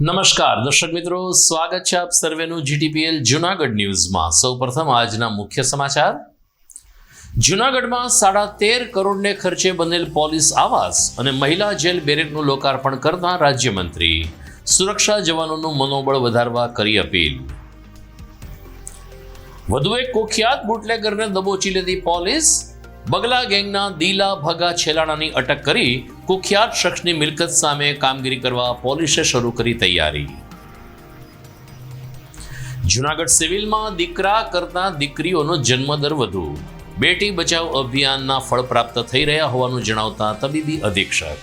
નમસ્કાર દર્શક મિત્રો, સ્વાગત છે આપ સર્વેનું જીટીપીએલ જૂનાગઢ ન્યૂઝમાં। સૌપ્રથમ આજના મુખ્ય સમાચાર। જૂનાગઢમાં 13.5 કરોડને ખર્ચે બનેલ પોલીસ આવાસ અને મહિલા જેલ બેરેકનું લોકાર્પણ કરતા રાજ્યમંત્રી સુરક્ષા જવાનોનું મનોબળ વધારવા કરી અપીલ। વધુ એક કુખ્યાત બુટલેગરને દબોચી લીધી પોલીસ। બગલા ગેંગના દીલા ભગા છેલાણાની અટક કરી કુખ્યાત શખ્સની મિલકત સામે કામગીરી કરવા પોલીસે શરૂ કરી તૈયારી। જૂનાગઢ સિવિલમાં દીકરા કરતા દીકરીઓનો જન્મદર વધુ। બેટી બચાવ અભિયાનના ફળ પ્રાપ્ત થઈ રહ્યા હોવાનું જણાવતા તબીબી અધિક્ષક।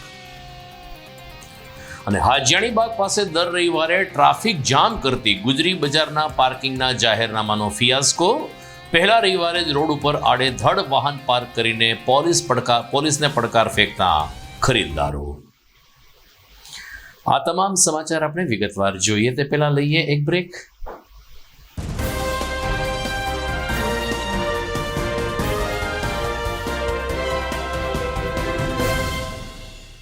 અને હાજીયાણીબાગ પાસે દર રવિવારે ટ્રાફિક જામ કરતી ગુજરી બજારના પાર્કિંગના જાહેરનામાનો ફિયાસ્કો। પહેલા રવિવારે જ રોડ ઉપર આડેધડ વાહન પાર્ક કરીને પોલીસને પડકાર ફેંકતા ખરીદદારો। આ તમામ સમાચાર આપણે વિગતવાર જોઈએ તે પહેલા લઈએ એક બ્રેક।